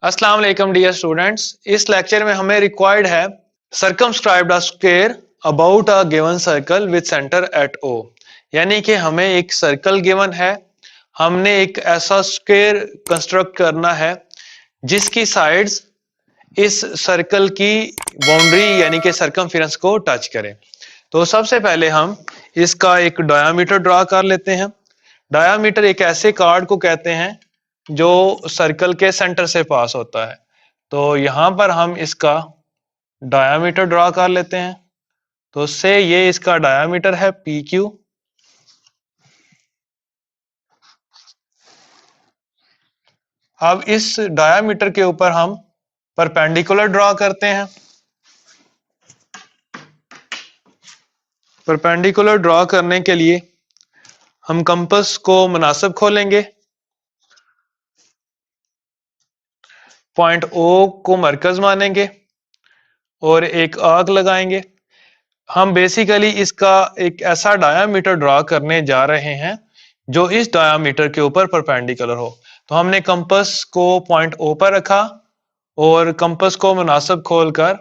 अस्सलाम वालेकुम dear students. इस लेक्चर में हमें रिक्वायर्ड है circumscribed a square about a given circle with centre at O. यानी कि हमें एक सर्कल गिवन है, हमने एक ऐसा स्क्वायर कंस्ट्रक्ट करना है जिसकी साइड्स इस सर्कल की बाउंड्री यानी कि सर्कमफेरेंस को टच करें। तो सबसे पहले हम इसका एक डायामीटर ड्रा कर लेते हैं। डायामीटर एक ऐसे कार्ड को कहते हैं जो सर्कल के सेंटर से पास होता है। तो यहां पर हम इसका डायामीटर ड्रा कर लेते हैं। तो से ये इसका डायामीटर है पी क्यू। अब इस डायामीटर के ऊपर हम परपेंडिकुलर ड्रा करते हैं। परपेंडिकुलर ड्रा करने के लिए हम कंपास को मुनासिब खोलेंगे, पॉइंट ओ को मरकज मानेंगे और एक आर्क लगाएंगे। हम बेसिकली इसका एक ऐसा डायामीटर ड्रा करने जा रहे हैं जो इस डायामीटर के ऊपर परपेंडिकुलर हो। तो हमने कंपास को पॉइंट ओ पर रखा और कंपास को मुनासिब खोलकर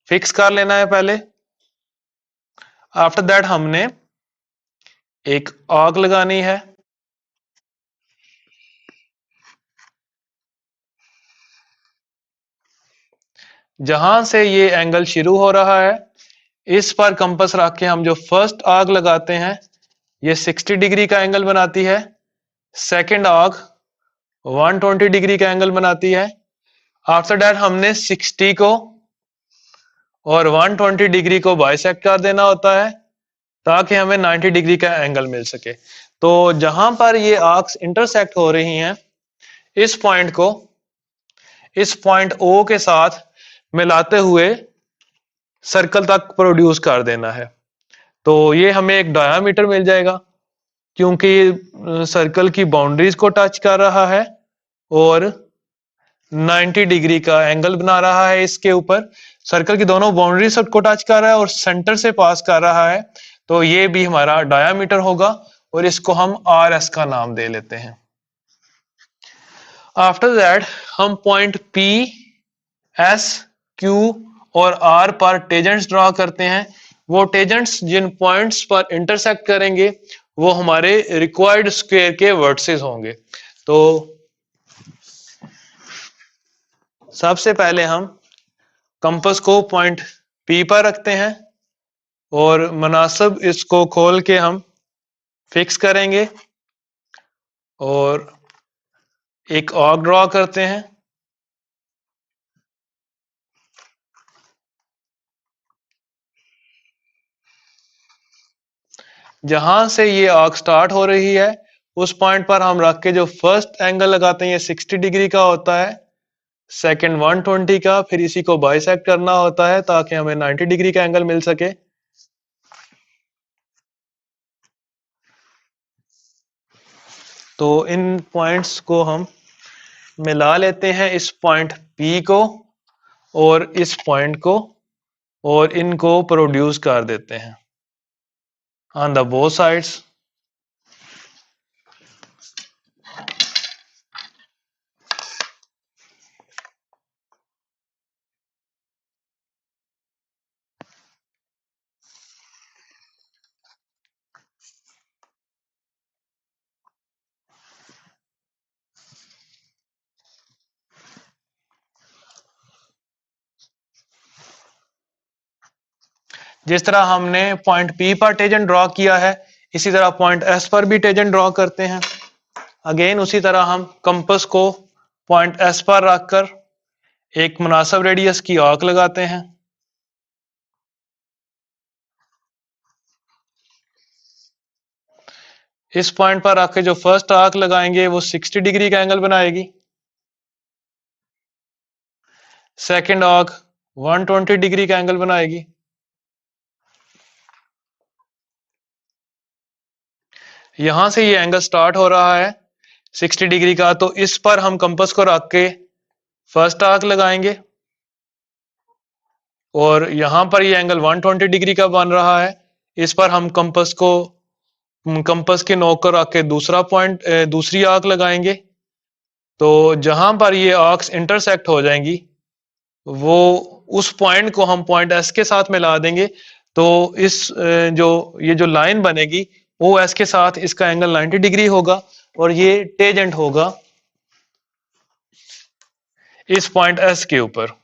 फिक्स कर लेना है पहले। आफ्टर दैट हमने एक आर्क लगानी है। जहां से ये एंगल शुरू हो रहा है इस पर कंपास रख के हम जो फर्स्ट आर्क लगाते हैं ये 60 डिग्री का एंगल बनाती है। सेकंड आर्क 120 डिग्री का एंगल बनाती है। आफ्टर दैट हमने 60 को और 120 डिग्री को बाइसेक्ट कर देना होता है ताकि हमें 90 डिग्री का एंगल मिल सके। तो जहां पर ये आर्क्स इंटरसेक्ट हो रही हैं इस पॉइंट ओ के साथ मिलाते हुए सर्कल तक प्रोड्यूस कर देना है। तो ये हमें एक डायामीटर मिल जाएगा क्योंकि सर्कल की बाउंड्रीज को टच कर रहा है और 90 डिग्री का एंगल बना रहा है। इसके ऊपर सर्कल की दोनों बाउंड्रीज को टच कर रहा है और सेंटर से पास कर रहा है। तो ये भी हमारा डायामीटर होगा और इसको हम आर एस का नाम दे लेते हैं। आफ्टर दैट हम पॉइंट पी, एस, क्यू और आर पर टेजेंट्स ड्रॉ करते हैं। वो टेजेंट्स जिन पॉइंट्स पर इंटरसेक्ट करेंगे वो हमारे रिक्वायर्ड स्क्वायर के वर्टिसेस होंगे। तो सबसे पहले हम कंपास को पॉइंट पी पर रखते हैं और मुनासिब इसको खोल के हम फिक्स करेंगे और एक आर्क ड्रॉ करते हैं। जहां से ये आर्क स्टार्ट हो रही है उस पॉइंट पर हम रख के जो फर्स्ट एंगल लगाते हैं ये 60 डिग्री का होता है, सेकंड 120 का, फिर इसी को बाइसेक्ट करना होता है ताकि हमें 90 डिग्री का एंगल मिल सके। तो इन पॉइंट्स को हम मिला लेते हैं, इस पॉइंट पी को और इस पॉइंट को, और इनको प्रोड्यूस कर देते हैं ऑन द बोथ साइड्स। जिस तरह हमने पॉइंट पी पर टेंजेंट ड्रॉ किया है इसी तरह पॉइंट एस पर भी टेंजेंट ड्रॉ करते हैं। अगेन उसी तरह हम कंपास को पॉइंट एस पर रखकर एक मुनासिब रेडियस की आर्क लगाते हैं। इस पॉइंट पर आके जो फर्स्ट आर्क लगाएंगे वो 60 डिग्री का एंगल बनाएगी। सेकंड आर्क 120 डिग्री का एंगल बनाएगी। यहां से ये एंगल स्टार्ट हो रहा है 60 डिग्री का, तो इस पर हम कंपास को रख के फर्स्ट आर्क लगाएंगे और यहां पर ये एंगल 120 डिग्री का बन रहा है। इस पर हम कंपास के नोक को रख के दूसरी आर्क लगाएंगे तो जहां पर ये आर्क्स इंटरसेक्ट हो जाएंगी वो उस पॉइंट को हम पॉइंट एस के साथ मिला देंगे। तो इस जो ये जो लाइन बनेगी वो एस के साथ इसका एंगल 90 डिग्री होगा और ये टेजेंट होगा इस पॉइंट एस के ऊपर।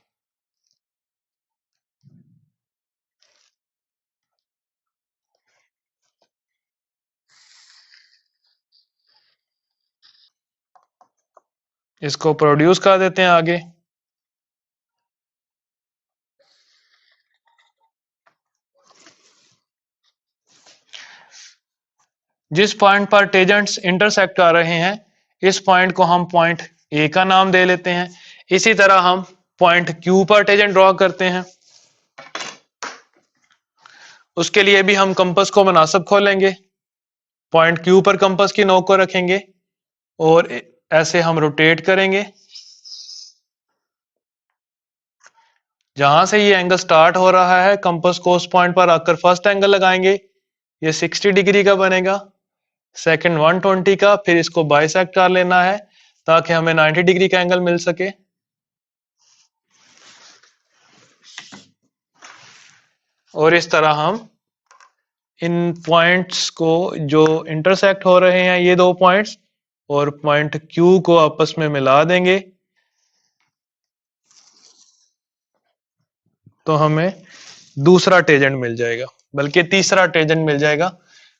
इसको प्रोड्यूस कर देते हैं आगे। जिस पॉइंट पर टेजेंट्स इंटरसेक्ट कर रहे हैं इस पॉइंट को हम पॉइंट ए का नाम दे लेते हैं। इसी तरह हम पॉइंट क्यू पर टेजेंट ड्रॉ करते हैं। उसके लिए भी हम कंपास को मुनासिब खोलेंगे, पॉइंट क्यू पर कंपास की नोक को रखेंगे और ऐसे हम रोटेट करेंगे। जहां से ये एंगल स्टार्ट हो रहा है कंपास को उस पॉइंट पर आकर फर्स्ट एंगल लगाएंगे, ये 60 डिग्री का बनेगा, सेकंड 120 का, फिर इसको बाइसेक्ट कर लेना है ताकि हमें 90 डिग्री का एंगल मिल सके। और इस तरह हम इन पॉइंट्स को जो इंटरसेक्ट हो रहे हैं ये दो पॉइंट्स और पॉइंट क्यू को आपस में मिला देंगे तो हमें दूसरा टेजेंट मिल जाएगा, बल्कि तीसरा टेजेंट मिल जाएगा।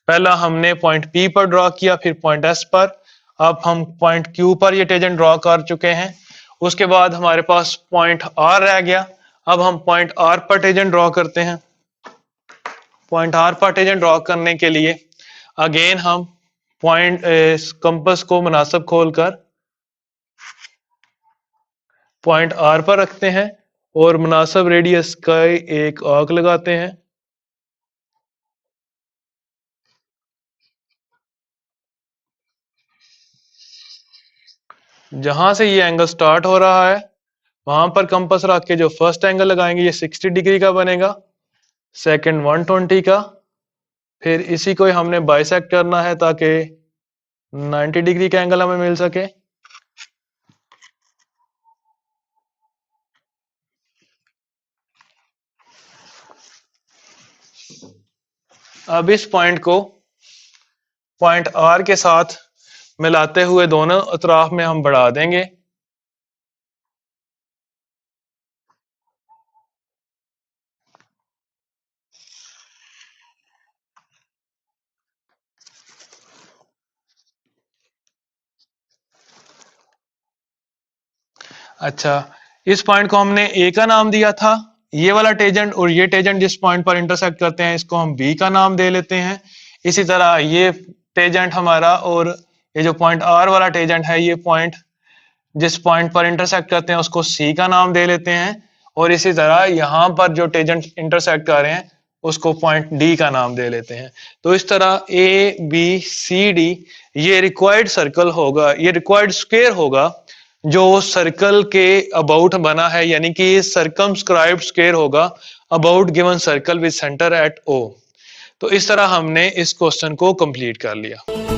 पहला हमने पॉइंट पी पर ड्रॉ किया, फिर पॉइंट एस पर, अब हम पॉइंट क्यू पर ये टेजेंट ड्रॉ कर चुके हैं। उसके बाद हमारे पास पॉइंट आर रह गया, अब हम पॉइंट आर पर टेजेंट ड्रॉ करते हैं। पॉइंट आर पर टेजेंट ड्रॉ करने के लिए अगेन हम पॉइंट कंपास को मुनासिब खोलकर पॉइंट आर पर रखते हैं और मुनासिब रेडियस का एक आर्क लगाते हैं। जहां से ये एंगल स्टार्ट हो रहा है वहां पर कंपास रख के जो फर्स्ट एंगल लगाएंगे ये 60 डिग्री का बनेगा, सेकंड 120 का, फिर इसी को हमने बाइसेक्ट करना है ताकि 90 डिग्री का एंगल हमें मिल सके। अब इस पॉइंट को पॉइंट आर के साथ मिलाते हुए दोनों अतराफ में हम बढ़ा देंगे। अच्छा, इस पॉइंट को हमने ए का नाम दिया था, ये वाला टेजेंट और ये टेजेंट जिस पॉइंट पर इंटरसेक्ट करते हैं इसको हम बी का नाम दे लेते हैं। इसी तरह ये टेजेंट हमारा और ये जो पॉइंट आर वाला टेजेंट है ये पॉइंट जिस पॉइंट पर इंटरसेक्ट करते हैं उसको सी का नाम दे लेते हैं। और इसी तरह यहाँ पर जो टेजेंट इंटरसेक्ट कर रहे हैं उसको पॉइंट डी का नाम दे लेते हैं। तो इस तरह ए बी सी डी ये रिक्वायर्ड सर्कल होगा, ये रिक्वायर्ड स्क्वायर होगा जो सर्कल के अबाउट बना है, यानी कि सर्कमस्क्राइब्ड स्क्वायर होगा about given circle with centre at O. तो इस तरह हमने इस क्वेश्चन को कंप्लीट कर लिया।